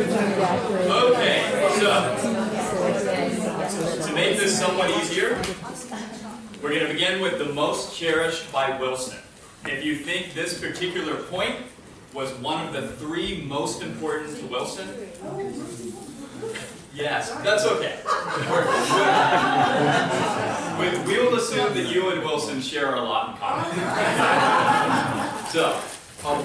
Okay, so to make this somewhat easier, we're going to begin with the most cherished by Wilson. If you think this particular point was one of the 3 most important to Wilson, yes, that's okay. We will assume that you and Wilson share a lot in common. So,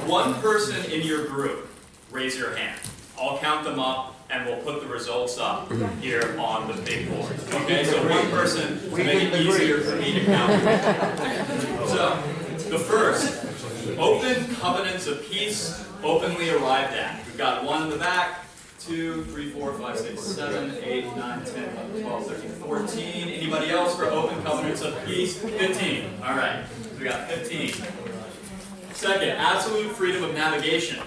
one person in your group, raise your hand. I'll count them up, and we'll put the results up here on the big board. Okay, so one person to make it easier for me to count. So, the first, open covenants of peace openly arrived at. We've got 1 in the back, 2, 3, 4, 5, 6, 7, 8, 9, 10, 11, 12, 13, 14. Anybody else for open covenants of peace? 15. All right, so we got 15. Second, absolute freedom of navigation.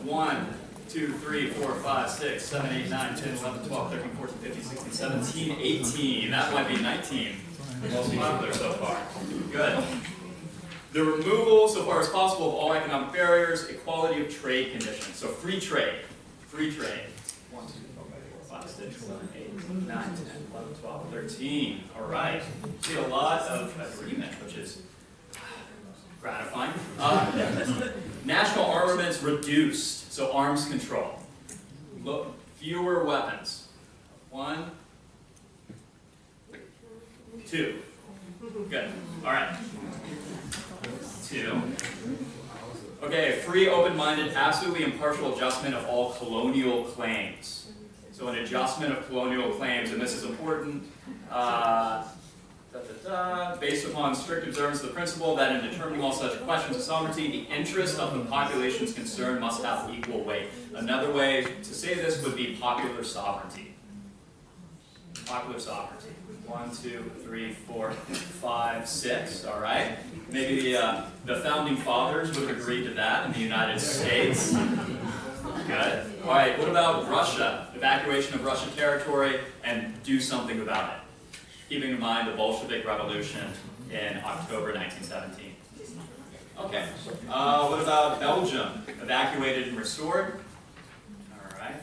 1, 2, 3, 4, 5, 6, 7, 8, 9, 10, 11, 12, 13, 14, 15, 16, 17, 18. That might be 19. Most popular so far. Good. The removal, so far as possible, of all economic barriers, equality of trade conditions. So free trade. Free trade. 1, 2, 3, 4, 5, 6, 7, 8, 9, 10, 11, 12, 13. All right. See a lot of agreement, which is gratifying. National armaments reduced, so arms control. Look, fewer weapons. 1, 2. Good. All right. 2. Okay, free, open-minded, absolutely impartial adjustment of all colonial claims. So an adjustment of colonial claims, and this is important, based upon strict observance of the principle that in determining all such questions of sovereignty, the interest of the populations concerned must have equal weight. Another way to say this would be popular sovereignty. Popular sovereignty. 1, 2, 3, 4, 5, 6. All right. Maybe the founding fathers would have agreed to that in the United States. Good. All right. What about Russia? Evacuation of Russian territory and do something about it. Keeping in mind the Bolshevik Revolution in October 1917. Okay. What about Belgium? Evacuated and restored. All right.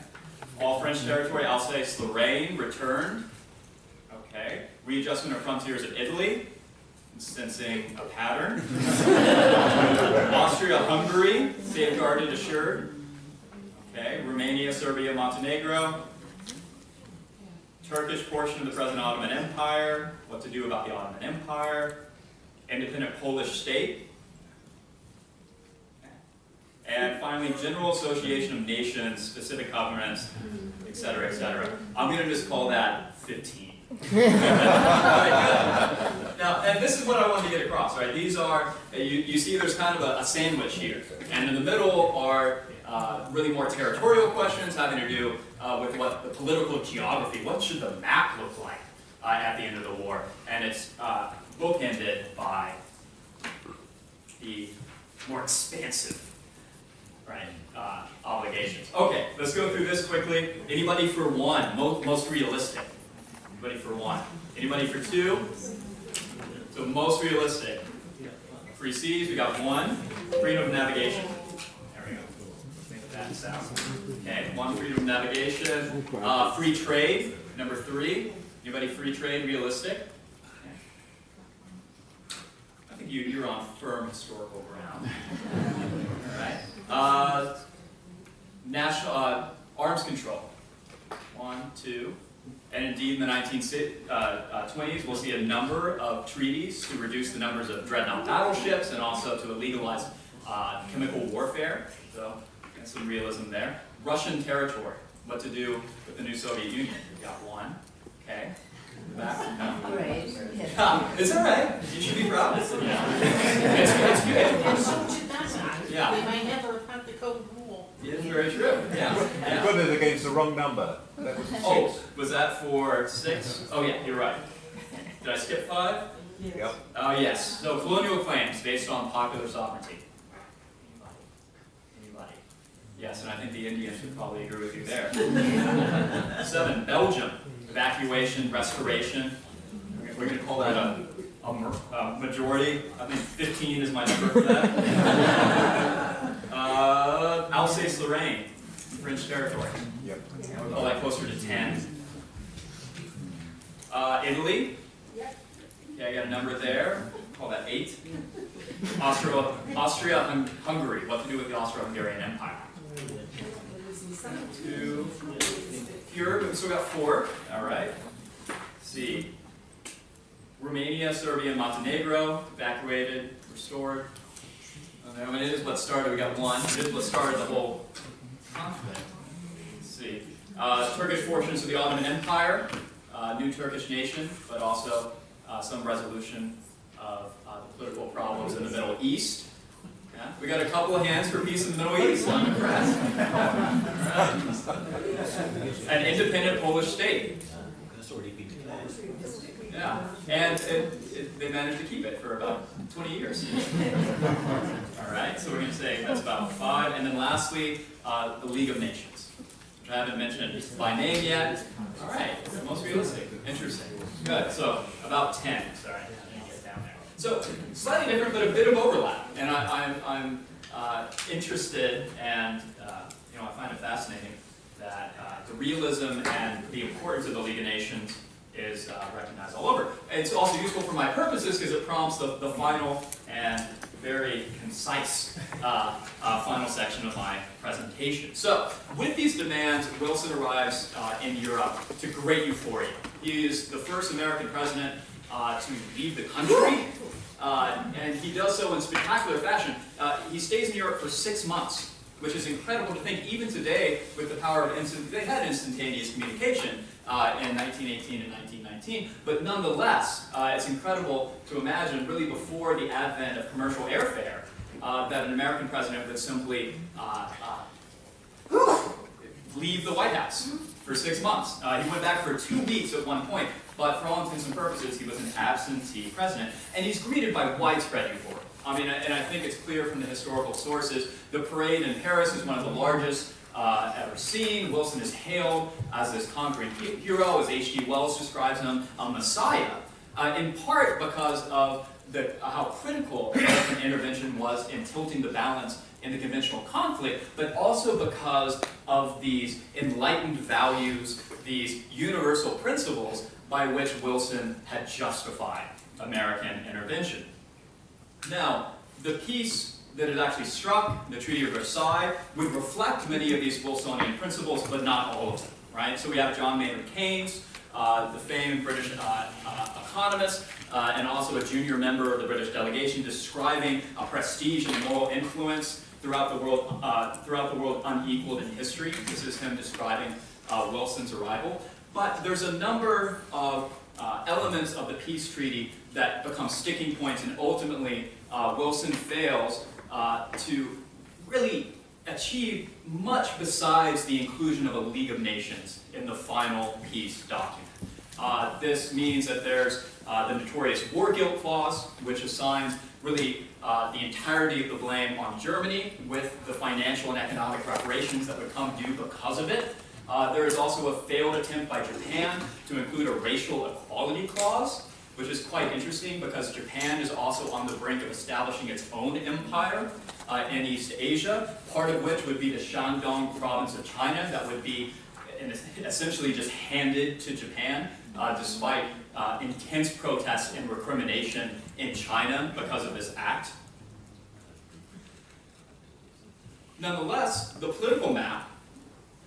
All French territory, Alsace-Lorraine, returned. Okay. Readjustment of frontiers of Italy, sensing a pattern. Austria-Hungary, safeguarded, assured. Okay. Romania, Serbia, Montenegro. Turkish portion of the present Ottoman Empire. What to do about the Ottoman Empire. Independent Polish state. And finally, General Association of Nations, specific covenants, etc., etc. I'm going to just call that 15. Now, and this is what I wanted to get across, right? These are, you see there's kind of a sandwich here. And in the middle are really more territorial questions having to do with what the political geography, what should the map look like at the end of the war? And it's bookended by the more expansive, right, obligations. Okay, let's go through this quickly. Anybody for 1? Most realistic. Anybody for 1? Anybody for 2? So most realistic. Free seas, we got 1. Freedom of navigation. There we go. Make that sound. Okay, 1 freedom of navigation. Free trade, number 3. Anybody free trade, realistic? Okay. I think you're on firm historical ground. All right. National arms control. 1, 2. And indeed, in the 1920s, we'll see a number of treaties to reduce the numbers of dreadnought battleships and also to legalize chemical warfare. So, that's some realism there. Russian territory. What to do with the new Soviet Union. We've got 1. Okay. Back. No. Right. Is that right? You should be proud. Yeah. It's good. And so should that. Yeah. They might never have the code rule. It's very true. Yeah. You got it against the wrong number. That was 6. Oh, was that for 6? Oh yeah, you're right. Did I skip 5? Yep. Oh yes. So colonial claims based on popular sovereignty. Anybody? Yes, and I think the Indians would probably agree with you there. 7, Belgium. Evacuation, restoration. We're going to call that a majority. I think 15 is my number for that. Alsace-Lorraine. French territory. Yep. I would call that closer to 10. Italy. Okay, I got a number there. Call that 8. Austria-Hungary. What to do with the Austro-Hungarian Empire? 2. Europe, we've still got 4. All right. Let's see. Romania, Serbia, and Montenegro. Evacuated, restored. I mean, it is what started. We got 1. It is what started the whole conflict. Let's see. Turkish portions of the Ottoman Empire. New Turkish nation, but also some resolution of the political problems in the Middle East. Yeah? We got a couple of hands for peace in the Middle East. I'm impressed. Right. An independent Polish state. Yeah, and they managed to keep it for about 20 years. All right, so we're going to say that's about 5. And then lastly, the League of Nations, which I haven't mentioned by name yet. All right, most realistic. Interesting. Good, so about 10. Sorry, I didn't get down there. So slightly different, but a bit of overlap. And I'm interested, and I find it fascinating that the realism and the importance of the League of Nations is recognized all over. It's also useful for my purposes because it prompts the final and very concise final section of my presentation. So, with these demands, Wilson arrives in Europe to great euphoria. He is the first American president to leave the country, and he does so in spectacular fashion. He stays in Europe for 6 months, which is incredible to think. Even today, with the power of they had instantaneous communication in 1918 and 1919, but nonetheless, it's incredible to imagine, really before the advent of commercial airfare, that an American president would simply leave the White House for 6 months. He went back for 2 weeks at one point, but for all intents and purposes, he was an absentee president, and he's greeted by widespread euphoria. I mean, and I think it's clear from the historical sources, the parade in Paris is one of the largest ever seen. Wilson is hailed as this conquering hero, as H.G. Wells describes him, a messiah, in part because of how critical American intervention was in tilting the balance in the conventional conflict, but also because of these enlightened values, these universal principles by which Wilson had justified American intervention. Now, the peace that is actually struck, the Treaty of Versailles, would reflect many of these Wilsonian principles, but not all of them, right? So we have John Maynard Keynes, the famed British economist, and also a junior member of the British delegation, describing a prestige and moral influence throughout the world unequaled in history. This is him describing Wilson's arrival. But there's a number of elements of the peace treaty that become sticking points, and ultimately Wilson fails to really achieve much besides the inclusion of a League of Nations in the final peace document. This means that there's the notorious war guilt clause, which assigns really the entirety of the blame on Germany, with the financial and economic reparations that would come due because of it. There is also a failed attempt by Japan to include a racial equality clause, which is quite interesting because Japan is also on the brink of establishing its own empire in East Asia, part of which would be the Shandong province of China that would be essentially just handed to Japan, despite intense protests and recrimination in China because of this act. Nonetheless, the political map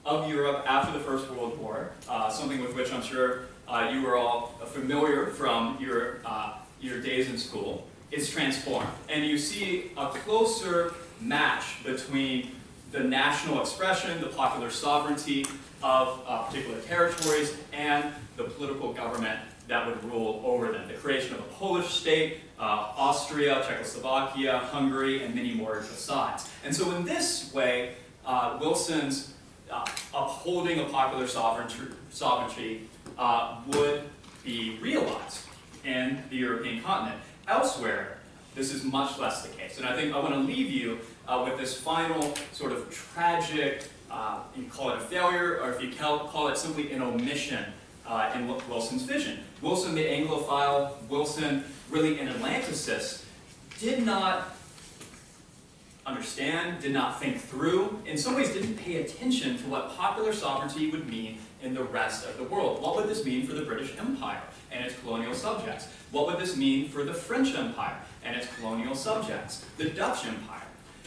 of Europe after the First World War, something with which I'm sure you were all familiar from your days in school, is transformed. And you see a closer match between the national expression, the popular sovereignty of particular territories, and the political government that would rule over them. The creation of a Polish state, Austria, Czechoslovakia, Hungary, and many more besides. And so in this way, Wilson's upholding of popular sovereignty would be realized in the European continent. Elsewhere, this is much less the case. And I think I want to leave you with this final sort of tragic, you call it a failure, or if you call it simply an omission in Wilson's vision. Wilson, the Anglophile, Wilson, really an Atlanticist, did not understand, did not think through, in some ways didn't pay attention to what popular sovereignty would mean in the rest of the world. What would this mean for the British Empire and its colonial subjects? What would this mean for the French Empire and its colonial subjects? The Dutch Empire?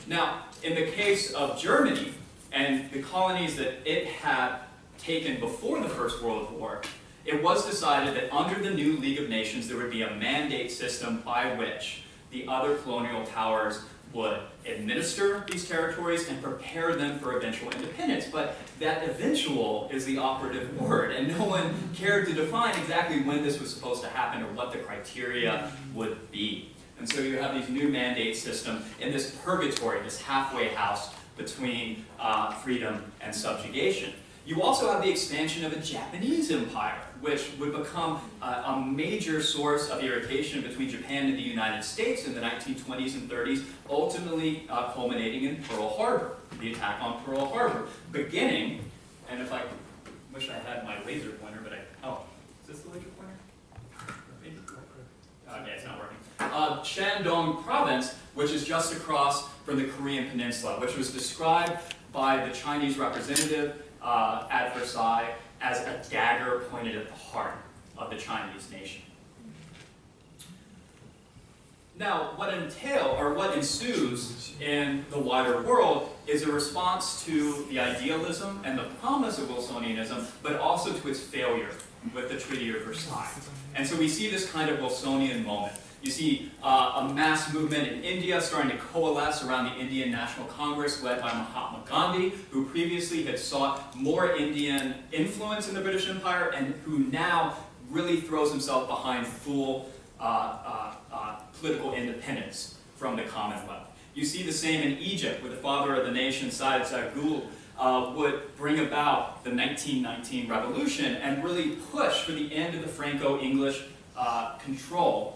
Now, in the case of Germany and the colonies that it had taken before the First World War, it was decided that under the new League of Nations there would be a mandate system by which the other colonial powers would administer these territories and prepare them for eventual independence. But that eventual is the operative word, and no one cared to define exactly when this was supposed to happen or what the criteria would be. And so you have these new mandate system in this purgatory, this halfway house between freedom and subjugation. You also have the expansion of a Japanese empire, which would become a major source of irritation between Japan and the United States in the 1920s and 30s, ultimately culminating in Pearl Harbor, the attack on Pearl Harbor, beginning, and if I wish I had my laser pointer, but oh, is this the laser pointer? Maybe? Okay, it's not working. Shandong province, which is just across from the Korean Peninsula, which was described by the Chinese representative at Versailles as a dagger pointed at the heart of the Chinese nation. Now, what ensues in the wider world is a response to the idealism and the promise of Wilsonianism, but also to its failure with the Treaty of Versailles. And so we see this kind of Wilsonian moment. You see a mass movement in India starting to coalesce around the Indian National Congress led by Mahatma Gandhi, who previously had sought more Indian influence in the British Empire and who now really throws himself behind full political independence from the Commonwealth. You see the same in Egypt, where the father of the nation, Said Zaghloul, would bring about the 1919 revolution and really push for the end of the Franco-English control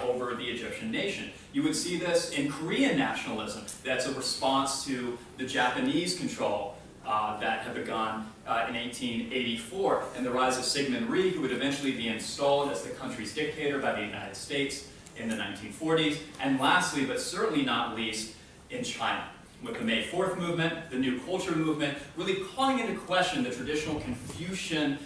over the Egyptian nation. You would see this in Korean nationalism. That's a response to the Japanese control that had begun in 1884 and the rise of Syngman Rhee, who would eventually be installed as the country's dictator by the United States in the 1940s. And lastly, but certainly not least, in China, with the May 4th movement, the New Culture movement, really calling into question the traditional Confucian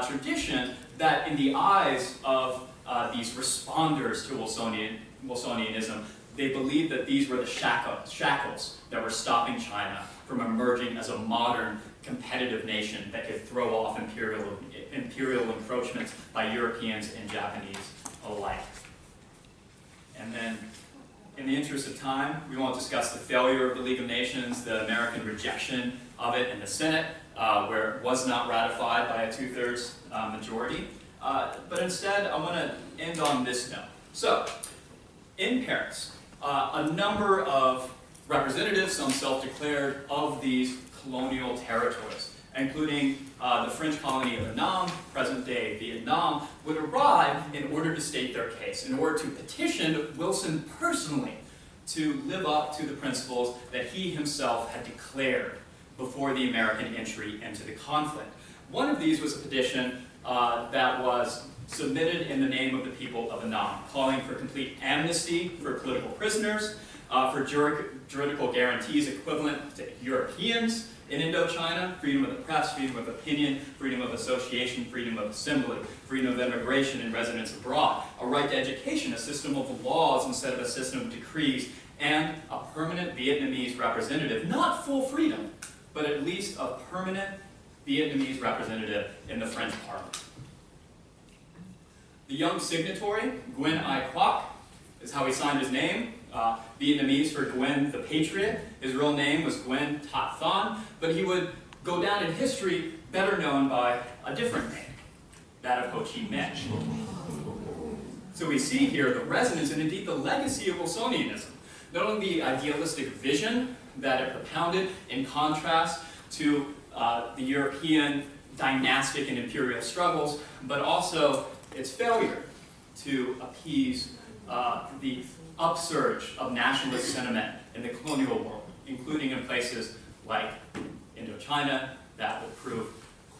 tradition that in the eyes of these responders to Wilsonianism, they believed that these were the shackles that were stopping China from emerging as a modern competitive nation that could throw off imperial encroachments by Europeans and Japanese alike. And then, in the interest of time, we won't discuss the failure of the League of Nations, the American rejection of it in the Senate, where it was not ratified by a 2/3 majority. But instead, I want to end on this note. So, in Paris, a number of representatives, some self-declared, of these colonial territories, including the French colony of Annam, present-day Vietnam, would arrive in order to state their case, in order to petition Wilson personally to live up to the principles that he himself had declared before the American entry into the conflict. One of these was a petition that was submitted in the name of the people of Annam, calling for complete amnesty for political prisoners, for juridical guarantees equivalent to Europeans in Indochina, freedom of the press, freedom of opinion, freedom of association, freedom of assembly, freedom of immigration and residence abroad, a right to education, a system of laws instead of a system of decrees, and a permanent Vietnamese representative, not full freedom, but at least a permanent Vietnamese representative in the French Parliament. The young signatory, Nguyen Ai Quoc, is how he signed his name. Vietnamese for Nguyen the Patriot. His real name was Nguyen That Thanh, but he would go down in history better known by a different name, that of Ho Chi Minh. So we see here the resonance and indeed the legacy of Wilsonianism. Not only the idealistic vision that it propounded in contrast to the European dynastic and imperial struggles, but also its failure to appease the upsurge of nationalist sentiment in the colonial world, including in places like Indochina, that will prove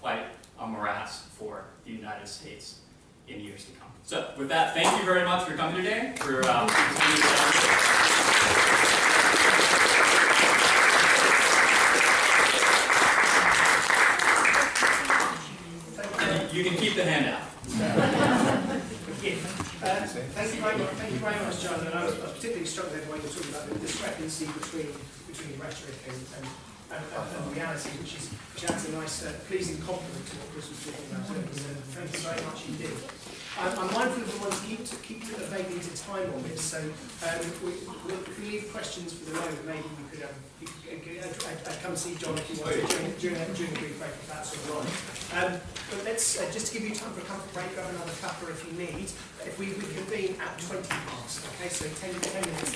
quite a morass for the United States in years to come. So, with that, thank you very much for coming today, for You can keep the handout. Thank you very much, John. And I was particularly struck with when you were talking about the discrepancy between rhetoric and reality, which adds a nice, pleasing compliment to what Chris was talking about. So, thank you very much indeed. I'm mindful of the ones to keep vaguely to time on this. So, if we leave questions for the moment, maybe you could come see John if you want to during a brief break, if that's all right. But let's just to give you time for a comfort break, grab another cuppa if you need. If we convene at 20 past, okay, so 10 minutes.